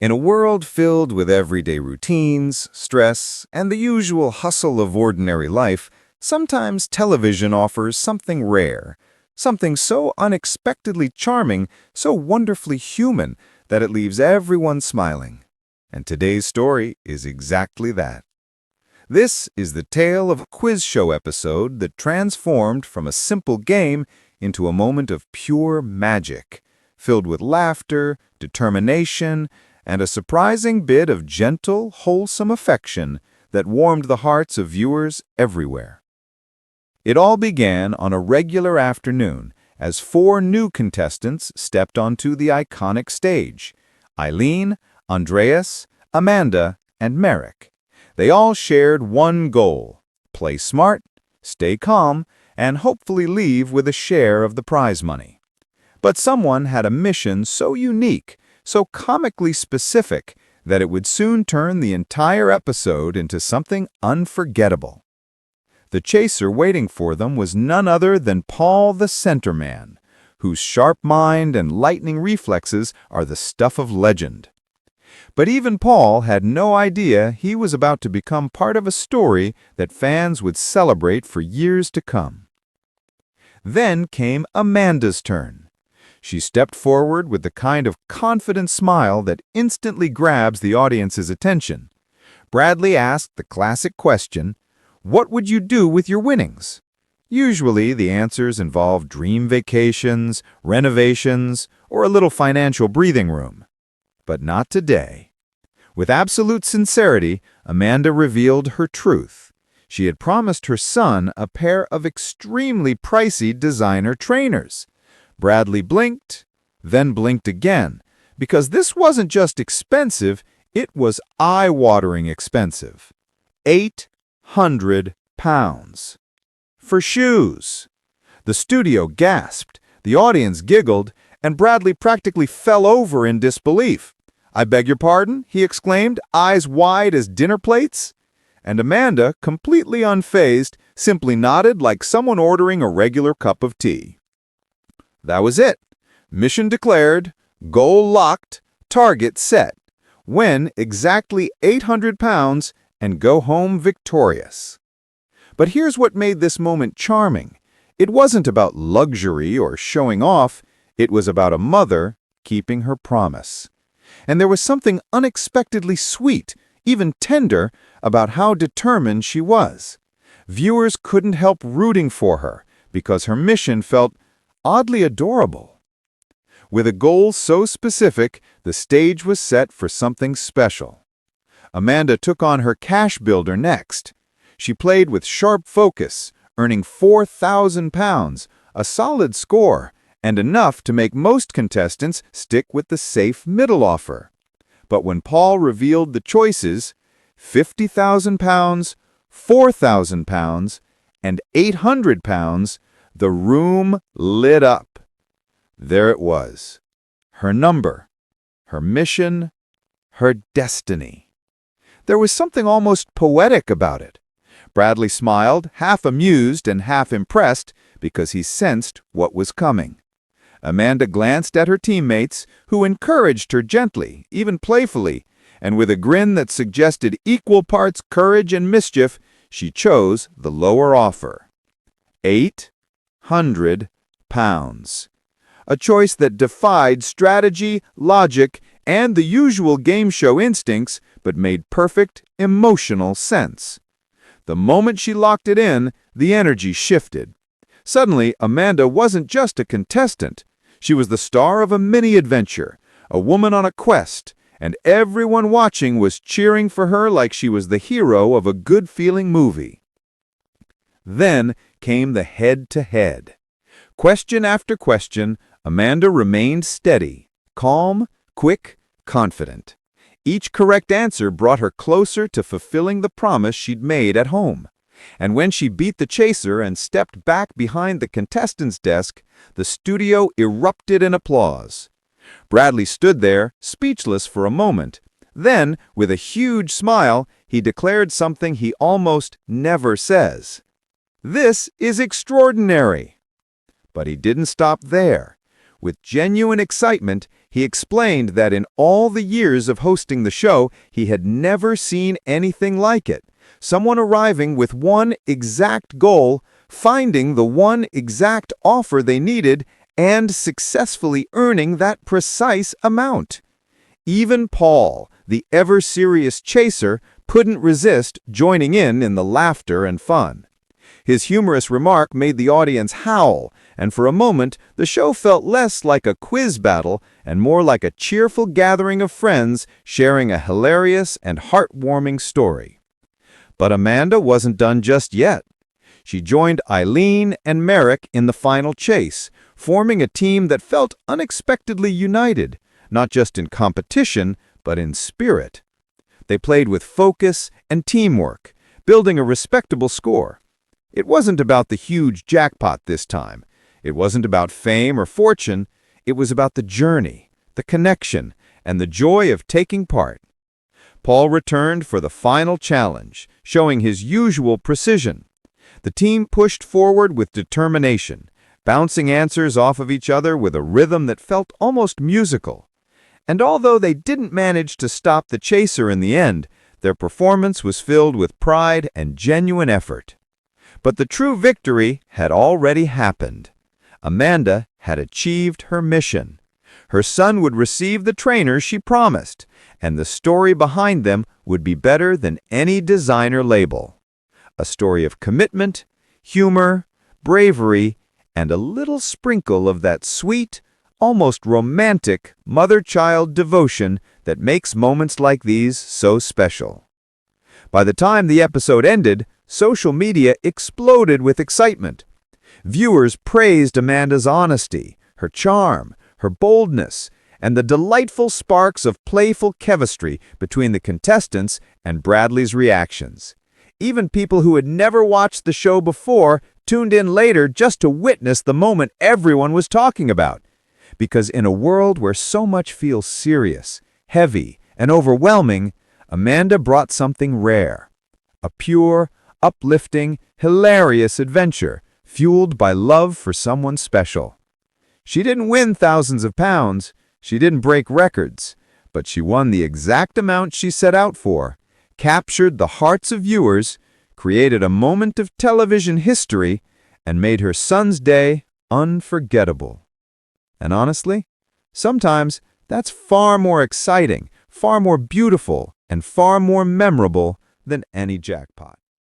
In a world filled with everyday routines, stress, and the usual hustle of ordinary life, sometimes television offers something rare, something so unexpectedly charming, so wonderfully human, that it leaves everyone smiling. And today's story is exactly that. This is the tale of a quiz show episode that transformed from a simple game into a moment of pure magic, filled with laughter, determination, and a surprising bit of gentle, wholesome affection that warmed the hearts of viewers everywhere. It all began on a regular afternoon as four new contestants stepped onto the iconic stage: Eileen, Andreas, Amanda, and Merrick. They all shared one goal: play smart, stay calm, and hopefully leave with a share of the prize money. But someone had a mission so unique, so comically specific, that it would soon turn the entire episode into something unforgettable. The chaser waiting for them was none other than Paul the Centerman, whose sharp mind and lightning reflexes are the stuff of legend. But even Paul had no idea he was about to become part of a story that fans would celebrate for years to come. Then came Amanda's turn. She stepped forward with the kind of confident smile that instantly grabs the audience's attention. Bradley asked the classic question, "What would you do with your winnings?" Usually, the answers involve dream vacations, renovations, or a little financial breathing room. But not today. With absolute sincerity, Amanda revealed her truth. She had promised her son a pair of extremely pricey designer trainers. Bradley blinked, then blinked again, because this wasn't just expensive, it was eye-watering expensive. £800 for shoes. The studio gasped, the audience giggled, and Bradley practically fell over in disbelief. "I beg your pardon?" he exclaimed, eyes wide as dinner plates. And Amanda, completely unfazed, simply nodded like someone ordering a regular cup of tea. That was it. Mission declared, goal locked, target set. Win exactly £800 and go home victorious. But here's what made this moment charming. It wasn't about luxury or showing off. It was about a mother keeping her promise. And there was something unexpectedly sweet, even tender, about how determined she was. Viewers couldn't help rooting for her because her mission felt oddly adorable. With a goal so specific, the stage was set for something special. Amanda took on her cash builder next. She played with sharp focus, earning £4,000, a solid score, and enough to make most contestants stick with the safe middle offer. But when Paul revealed the choices, £50,000, £4,000, and £800, the room lit up. There it was. Her number, her mission, her destiny. There was something almost poetic about it. Bradley smiled, half amused and half impressed, because he sensed what was coming. Amanda glanced at her teammates, who encouraged her gently, even playfully, and with a grin that suggested equal parts courage and mischief, she chose the lower offer. £800. A choice that defied strategy, logic, and the usual game show instincts, but made perfect emotional sense. The moment she locked it in, the energy shifted. Suddenly, Amanda wasn't just a contestant. She was the star of a mini-adventure, a woman on a quest, and everyone watching was cheering for her like she was the hero of a good-feeling movie. Then came the head-to-head. Question after question, Amanda remained steady, calm, quick, confident. Each correct answer brought her closer to fulfilling the promise she'd made at home. And when she beat the chaser and stepped back behind the contestant's desk, the studio erupted in applause. Bradley stood there, speechless for a moment. Then, with a huge smile, he declared something he almost never says. "This is extraordinary!" But he didn't stop there. With genuine excitement, He explained that in all the years of hosting the show, he had never seen anything like it. Someone arriving with one exact goal, finding the one exact offer they needed, and successfully earning that precise amount. Even Paul, the ever-serious chaser, couldn't resist joining in the laughter and fun. His humorous remark made the audience howl, and for a moment, the show felt less like a quiz battle and more like a cheerful gathering of friends sharing a hilarious and heartwarming story. But Amanda wasn't done just yet. She joined Eileen and Merrick in the final chase, forming a team that felt unexpectedly united, not just in competition, but in spirit. They played with focus and teamwork, building a respectable score. It wasn't about the huge jackpot this time. It wasn't about fame or fortune. It was about the journey, the connection, and the joy of taking part. Paul returned for the final challenge, showing his usual precision. The team pushed forward with determination, bouncing answers off of each other with a rhythm that felt almost musical. And although they didn't manage to stop the chaser in the end, their performance was filled with pride and genuine effort. But the true victory had already happened. Amanda had achieved her mission. Her son would receive the trainers she promised, and the story behind them would be better than any designer label. A story of commitment, humor, bravery, and a little sprinkle of that sweet, almost romantic mother-child devotion that makes moments like these so special. By the time the episode ended, social media exploded with excitement. Viewers praised Amanda's honesty, her charm, her boldness, and the delightful sparks of playful chemistry between the contestants and Bradley's reactions. Even people who had never watched the show before tuned in later just to witness the moment everyone was talking about. Because in a world where so much feels serious, heavy, and overwhelming, Amanda brought something rare. A pure, uplifting, hilarious adventure fueled by love for someone special. She didn't win thousands of pounds, she didn't break records, but she won the exact amount she set out for, captured the hearts of viewers, created a moment of television history, and made her son's day unforgettable. And honestly, sometimes that's far more exciting, far more beautiful, and far more memorable than any jackpot.